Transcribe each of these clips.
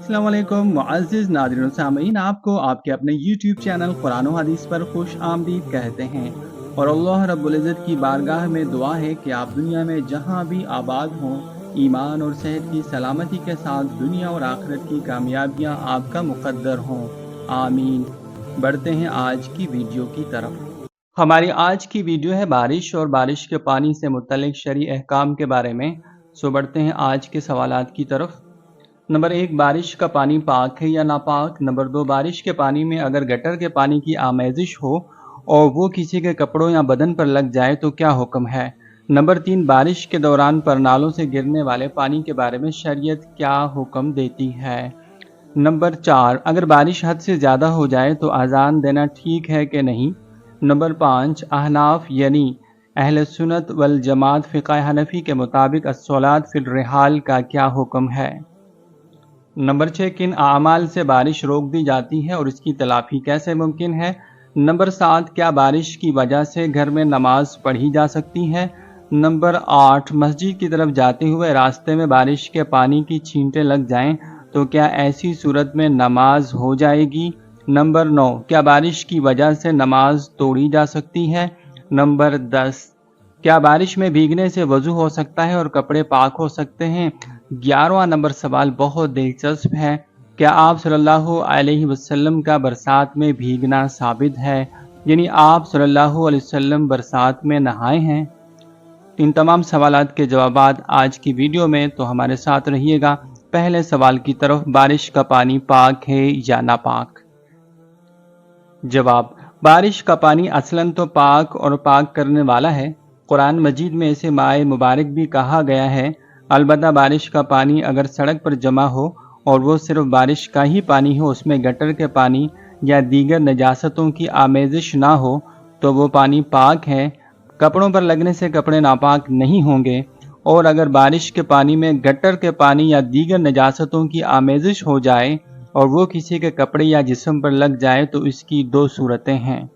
अस्सलाम वालेकुम मुअज़्ज़िज़ नाज़रीन और सामीन, आपको आपके अपने YouTube चैनल कुरान और हदीस पर खुश आमदीद कहते हैं। और अल्लाह रब्बुल इज़्ज़त की बारगाह में दुआ है कि आप दुनिया में जहाँ भी आबाद हों, ईमान और सेहत की सलामती के साथ दुनिया और आखिरत की कामयाबियाँ आपका मुक़द्दर हों, आमीन। बढ़ते हैं आज की वीडियो की तरफ। हमारी आज की वीडियो है बारिश और बारिश के पानी से मुतल्लिक़ शरई अहकाम के बारे में। सो बढ़ते हैं आज के सवालात की तरफ। नंबर 1, बारिश का पानी पाक है या नापाक। नंबर 2, बारिश के पानी में अगर गटर के पानी की आमेजिश हो और वो किसी के कपड़ों या बदन पर लग जाए तो क्या हुक्म है। नंबर 3, बारिश के दौरान परनालों से गिरने वाले पानी के बारे में शरीयत क्या हुक्म देती है। नंबर 4, अगर बारिश हद से ज़्यादा हो जाए तो अजान देना ठीक है कि नहीं। नंबर 5, अहनाफ यानी अहले सुन्नत वल जमात फ़िक़्ह हनफी के मुताबिक अस्सलात फिल रिहाल का क्या हुक्म है। नंबर 6, किन आमाल से बारिश रोक दी जाती है और इसकी तलाफ़ी कैसे मुमकिन है। नंबर 7, क्या बारिश की वजह से घर में नमाज पढ़ी जा सकती है। नंबर 8, मस्जिद की तरफ जाते हुए रास्ते में बारिश के पानी की छींटें लग जाएं तो क्या ऐसी सूरत में नमाज हो जाएगी। नंबर 9, क्या बारिश की वजह से नमाज तोड़ी जा सकती है। नंबर 10, क्या बारिश में भीगने से वज़ू हो सकता है और कपड़े पाक हो सकते हैं। 11वां नंबर सवाल बहुत दिलचस्प है, क्या आप सल्लल्लाहु अलैहि वसल्लम का बरसात में भीगना साबित है, यानी आप सल्लल्लाहु अलैहि वसल्लम बरसात में नहाए हैं। इन तमाम सवालात के जवाबात आज की वीडियो में, तो हमारे साथ रहिएगा। पहले सवाल की तरफ, बारिश का पानी पाक है या नापाक। जवाब, बारिश का पानी असलन तो पाक और पाक करने वाला है। कुरान मजीद में इसे माए मुबारक भी कहा गया है। अलबत्ता बारिश का पानी अगर सड़क पर जमा हो और वो सिर्फ बारिश का ही पानी हो, उसमें गटर के पानी या दीगर नजासतों की आमेजिश ना हो, तो वो पानी पाक है। कपड़ों पर लगने से कपड़े नापाक नहीं होंगे। और अगर बारिश के पानी में गटर के पानी या दीगर नजासतों की आमेजिश हो जाए और वो किसी के कपड़े या जिस्म पर लग जाए तो इसकी 2 सूरतें हैं।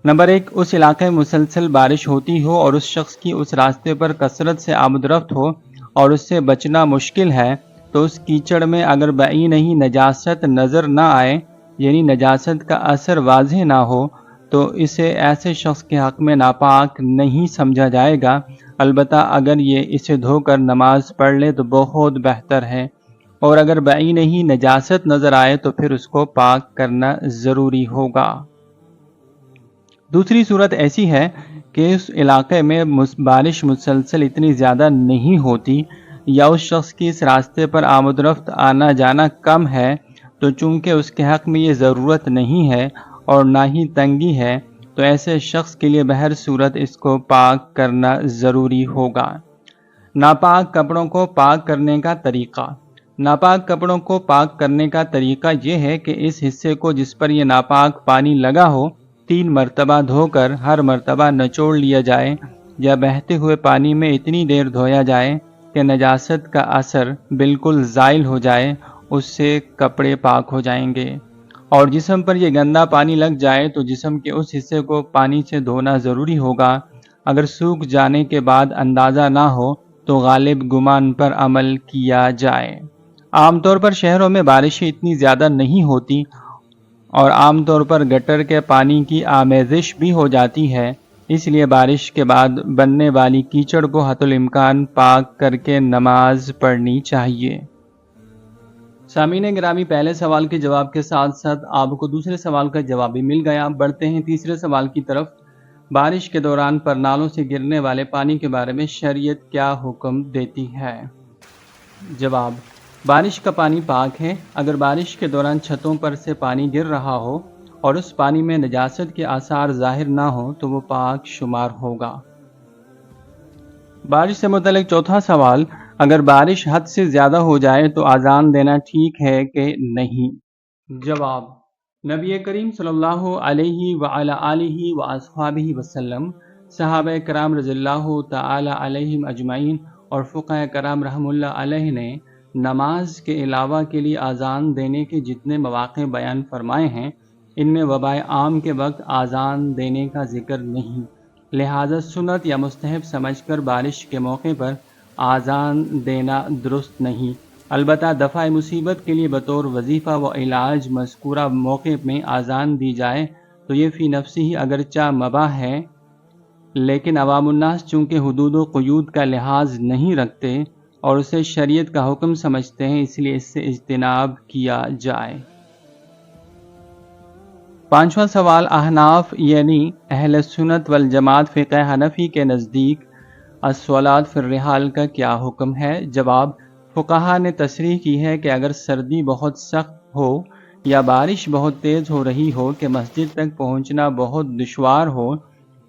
नंबर 1, उस इलाके में मुसलसल बारिश होती हो और उस शख्स की उस रास्ते पर कसरत से आमदरफ्त हो और उससे बचना मुश्किल है, तो उस कीचड़ में अगर बई नहीं नजासत नज़र ना आए, यानी नजासत का असर वाज़ेह ना हो, तो इसे ऐसे शख्स के हक़ में नापाक नहीं समझा जाएगा। अलबत्ता अगर ये इसे धोकर नमाज पढ़ ले तो बहुत बेहतर है, और अगर बई नहीं नजासत नज़र आए तो फिर उसको पाक करना ज़रूरी होगा। दूसरी सूरत ऐसी है कि उस इलाके में बारिश मुसलसल इतनी ज़्यादा नहीं होती या उस शख्स की इस रास्ते पर आमदरफ्त आना जाना कम है, तो चूंकि उसके हक़ में ये ज़रूरत नहीं है और ना ही तंगी है, तो ऐसे शख्स के लिए बहर सूरत इसको पाक करना ज़रूरी होगा। नापाक कपड़ों को पाक करने का तरीक़ा। नापाक कपड़ों को पाक करने का तरीक़ा ये है कि इस हिस्से को जिस पर यह नापाक पानी लगा हो 3 मरतबा धोकर हर मरतबा निचोड़ लिया जाए या बहते हुए पानी में इतनी देर धोया जाए कि नजासत का असर बिल्कुल ज़ाइल हो जाए, उससे कपड़े पाक हो जाएंगे। और जिस्म पर यह गंदा पानी लग जाए तो जिस्म के उस हिस्से को पानी से धोना ज़रूरी होगा। अगर सूख जाने के बाद अंदाज़ा ना हो तो गालिब गुमान पर अमल किया जाए। आमतौर पर शहरों में बारिशें इतनी ज़्यादा नहीं होती और आमतौर पर गटर के पानी की आमेजिश भी हो जाती है, इसलिए बारिश के बाद बनने वाली कीचड़ को हतुल इम्कान पाक करके नमाज पढ़नी चाहिए। सामीन गिरामी, पहले सवाल के जवाब के साथ साथ आपको दूसरे सवाल का जवाब भी मिल गया। बढ़ते हैं तीसरे सवाल की तरफ। बारिश के दौरान परनालों से गिरने वाले पानी के बारे में शरीयत क्या हुक्म देती है। जवाब, बारिश का पानी पाक है। अगर बारिश के दौरान छतों पर से पानी गिर रहा हो और उस पानी में नजासत के आसार जाहिर ना हो तो वो पाक शुमार होगा। बारिश से मुतल्लिक चौथा सवाल, अगर बारिश हद से ज़्यादा हो जाए तो अजान देना ठीक है कि नहीं। जवाब, नबी करीम सल्लल्लाहु अलैहि व अला आलिहि व अस्हाबिहि वसल्लम, सहाबा कराम रज़ियल्लाहु तआला अलैहिम अजमाइन और फ़ुक़हा कराम रहमुल्लाह अलैहि ने नमाज के अलावा के लिए आज़ान देने के जितने मौक़े बयान फरमाए हैं, इनमें वबाए आम के वक्त आज़ान देने का जिक्र नहीं। लिहाजा सुन्नत या मुस्तहब समझकर बारिश के मौके पर आज़ान देना दुरुस्त नहीं। البتہ دفع مصیبت کے لیے بطور وظیفہ و علاج مذکورہ موقع میں اذان دی جائے تو یہ فی نفسی ہی اگرچہ مباح ہے، لیکن عوام الناس چونکہ حدود و قیود کا لحاظ نہیں رکھتے اور اسے شریعت کا حکم سمجھتے ہیں، اس لیے اس سے اجتناب کیا جائے۔ پانچواں سوال، احناف یعنی اہل سنت والجماعت فقہ حنفی کے نزدیک الصلاۃ فی الرحال کا کیا حکم ہے؟ جواب، فقہا نے تصریح کی ہے کہ اگر سردی بہت سخت ہو یا بارش بہت تیز ہو رہی ہو کہ مسجد تک پہنچنا بہت دشوار ہو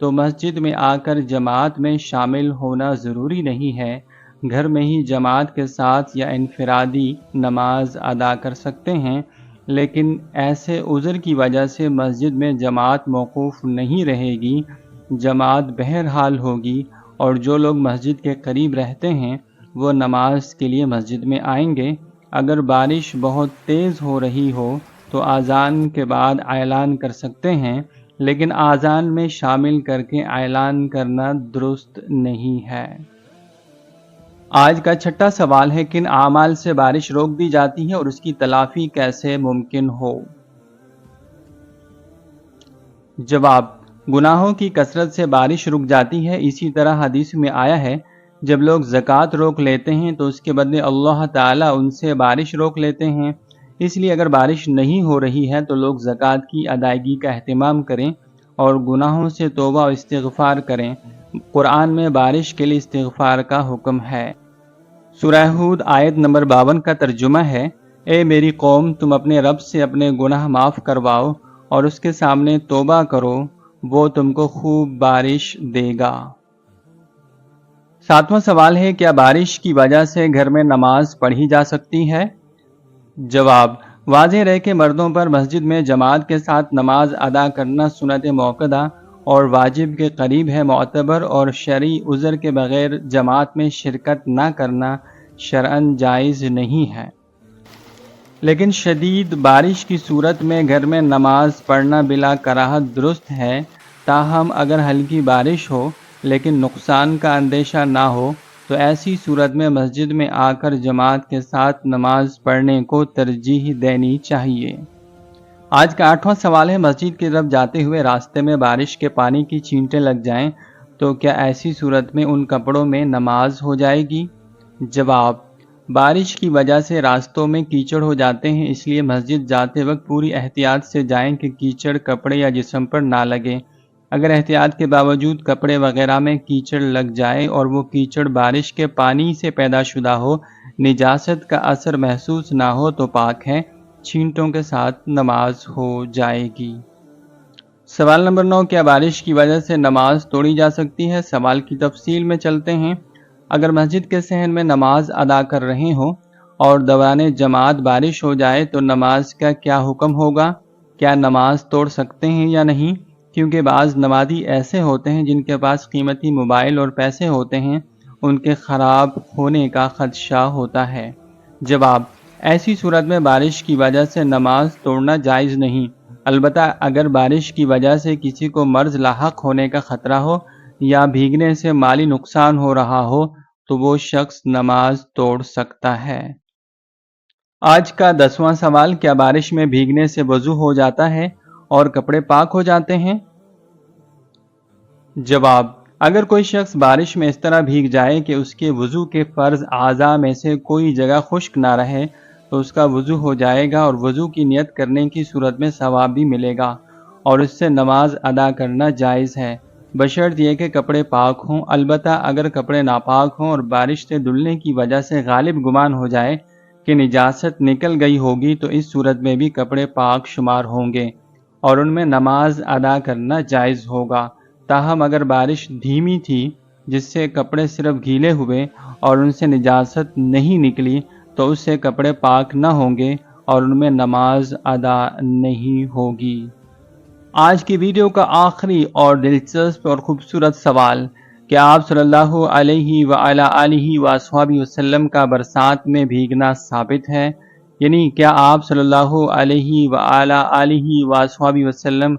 تو مسجد میں آ کر جماعت میں شامل ہونا ضروری نہیں ہے، گھر میں ہی جماعت کے ساتھ یا انفرادی نماز ادا کر سکتے ہیں، لیکن ایسے عذر کی وجہ سے مسجد میں جماعت موقوف نہیں رہے گی، جماعت بہرحال ہوگی، اور جو لوگ مسجد کے قریب رہتے ہیں وہ نماز کے لیے مسجد میں آئیں گے۔ اگر بارش بہت تیز ہو رہی ہو تو اذان کے بعد اعلان کر سکتے ہیں، لیکن اذان میں شامل کر کے اعلان کرنا درست نہیں ہے۔ آج کا چھٹا سوال ہے، کن اعمال سے بارش روک دی جاتی ہے اور اس کی تلافی کیسے ممکن ہو؟ جواب، گناہوں کی کثرت سے بارش رک جاتی ہے۔ اسی طرح حدیث میں آیا ہے جب لوگ زکوٰۃ روک لیتے ہیں تو اس کے بدلے اللہ تعالیٰ ان سے بارش روک لیتے ہیں۔ اس لیے اگر بارش نہیں ہو رہی ہے تو لوگ زکوٰۃ کی ادائیگی کا اہتمام کریں اور گناہوں سے توبہ و استغفار کریں۔ قرآن میں بارش کے لیے استغفار کا حکم ہے۔ سورہ ہود آیت نمبر 52 کا ترجمہ ہے، اے میری قوم، تم اپنے رب سے اپنے گناہ معاف کرواؤ اور اس کے سامنے توبہ کرو، وہ تم کو خوب بارش دے گا۔ ساتواں سوال ہے، کیا بارش کی وجہ سے گھر میں نماز پڑھی جا سکتی ہے؟ جواب، واضح رہے کہ مردوں پر مسجد میں جماعت کے ساتھ نماز ادا کرنا سنت موقدہ اور واجب کے قریب ہے۔ معتبر اور شرعی عذر کے بغیر جماعت میں شرکت نہ کرنا شرعاً جائز نہیں ہے، لیکن شدید بارش کی صورت میں گھر میں نماز پڑھنا بلا کراہت درست ہے۔ تاہم اگر ہلکی بارش ہو لیکن نقصان کا اندیشہ نہ ہو تو ایسی صورت میں مسجد میں آ کر جماعت کے ساتھ نماز پڑھنے کو ترجیح دینی چاہیے۔ آج کا 8واں سوال ہے، مسجد کی طرف جاتے ہوئے راستے میں بارش کے پانی کی چھینٹیں لگ جائیں تو کیا ایسی صورت میں ان کپڑوں میں نماز ہو جائے گی؟ جواب، بارش کی وجہ سے راستوں میں کیچڑ ہو جاتے ہیں، اس لیے مسجد جاتے وقت پوری احتیاط سے جائیں کہ کیچڑ کپڑے یا جسم پر نہ لگے۔ اگر احتیاط کے باوجود کپڑے وغیرہ میں کیچڑ لگ جائے اور وہ کیچڑ بارش کے پانی سے پیدا شدہ ہو، نجاست کا اثر محسوس نہ ہو تو پاک ہے، چھینٹوں کے ساتھ نماز ہو جائے گی۔ سوال نمبر 9، کیا بارش کی وجہ سے نماز توڑی جا سکتی ہے؟ سوال کی تفصیل میں چلتے ہیں۔ اگر مسجد کے صحن میں نماز ادا کر رہے ہوں اور دوران جماعت بارش ہو جائے تو نماز کا کیا حکم ہوگا؟ کیا نماز توڑ سکتے ہیں یا نہیں؟ کیونکہ بعض نمازی ایسے ہوتے ہیں جن کے پاس قیمتی موبائل اور پیسے ہوتے ہیں، ان کے خراب ہونے کا خدشہ ہوتا ہے۔ جواب، ایسی صورت میں بارش کی وجہ سے نماز توڑنا جائز نہیں، البتہ اگر بارش کی وجہ سے کسی کو مرض لاحق ہونے کا خطرہ ہو یا بھیگنے سے مالی نقصان ہو رہا ہو تو وہ شخص نماز توڑ سکتا ہے۔ آج کا 10واں سوال، کیا بارش میں بھیگنے سے وضو ہو جاتا ہے اور کپڑے پاک ہو جاتے ہیں؟ جواب، اگر کوئی شخص بارش میں اس طرح بھیگ جائے کہ اس کے وضو کے فرض اعضاء میں سے کوئی جگہ خشک نہ رہے تو اس کا وضو ہو جائے گا اور وضو کی نیت کرنے کی صورت میں ثواب بھی ملے گا اور اس سے نماز ادا کرنا جائز ہے، بشرط یہ کہ کپڑے پاک ہوں۔ البتہ اگر کپڑے ناپاک ہوں اور بارش سے دھلنے کی وجہ سے غالب گمان ہو جائے کہ نجاست نکل گئی ہوگی تو اس صورت میں بھی کپڑے پاک شمار ہوں گے اور ان میں نماز ادا کرنا جائز ہوگا۔ تاہم اگر بارش دھیمی تھی جس سے کپڑے صرف گیلے ہوئے اور ان سے نجاست نہیں نکلی تو اس سے کپڑے پاک نہ ہوں گے اور ان میں نماز ادا نہیں ہوگی۔ آج کی ویڈیو کا آخری اور دلچسپ اور خوبصورت سوال، کیا آپ صلی اللہ علیہ وآلہ آلہ وصحبہ وسلم کا برسات میں بھیگنا ثابت ہے؟ یعنی کیا آپ صلی اللہ علیہ وآلہ آلہ وصحبہ وسلم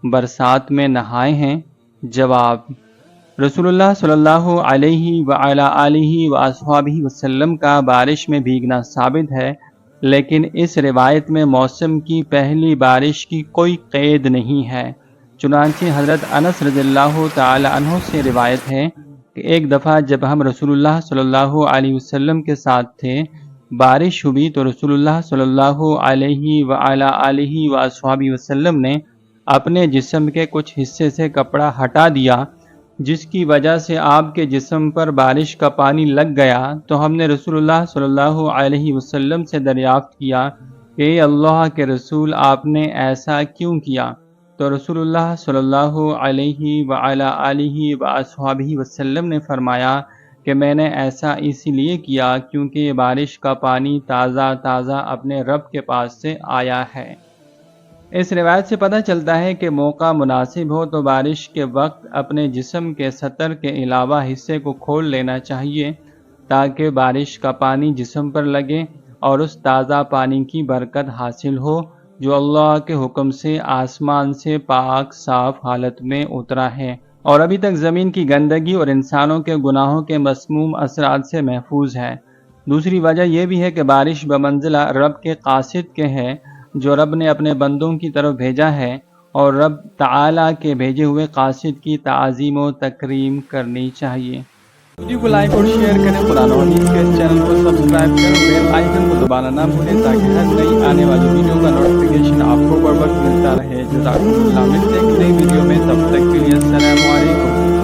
برسات میں نہائے ہیں؟ جواب، रसूलुल्लाह सल्लल्लाहु अलैहि व अला आलिहि व अस्हाबिहि वसल्लम का बारिश में भीगना साबित है, लेकिन इस रिवायत में मौसम की पहली बारिश की कोई क़ैद नहीं है। चुनांचे हज़रत अनस रज़ियल्लाहु ताला अन्हु से रिवायत है कि एक दफ़ा जब हम रसूलुल्लाह सल्लल्लाहु अलैहि वसल्लम के साथ थे, बारिश हुई तो रसूलुल्लाह सल्लल्लाहु अलैहि व अला आलिहि व अस्हाबिहि वसल्लम ने अपने जिस्म के कुछ हिस्से से कपड़ा हटा दिया, जिसकी वजह से आपके जिस्म पर बारिश का पानी लग गया। तो हमने रसूलुल्लाह सल्लल्लाहु अलैहि वसल्लम से दरियाफ्त किया कि अल्लाह के रसूल, आपने ऐसा क्यों किया? तो रसूलुल्लाह सल्लल्लाहु अलैहि व अला आलिहि व अस्हाबिहि वसल्लम ने फरमाया कि मैंने ऐसा इसलिए किया क्योंकि बारिश का पानी ताज़ा ताज़ा अपने रब के पास से आया है। इस रिवायत से पता चलता है कि मौका मुनासिब हो तो बारिश के वक्त अपने जिस्म के सतर के अलावा हिस्से को खोल लेना चाहिए, ताकि बारिश का पानी जिस्म पर लगे और उस ताज़ा पानी की बरकत हासिल हो जो अल्लाह के हुक्म से आसमान से पाक साफ हालत में उतरा है और अभी तक ज़मीन की गंदगी और इंसानों के गुनाहों के मसमूम असरात से महफूज है। दूसरी वजह यह भी है कि बारिश बमंज़िला रब के कासिद के है, जो रब ने अपने बंदों की तरफ भेजा है, और रब ताला के भेजे हुए कासिद की ताज़ीम व तकरीम करनी चाहिए। वीडियो को लाइक और शेयर करें, कुरान और हदीस के चैनल को सब्सक्राइब करें, बेल आइकन को दबाना ना भूलें ताकि हर नई आने वाली वीडियो का नोटिफिकेशन आपको बर वक्त मिलता रहे। जज़ाकुमुल्लाह। मिलते हैं नई वीडियो में, तब तक के लिए अस्सलामु अलैकुम।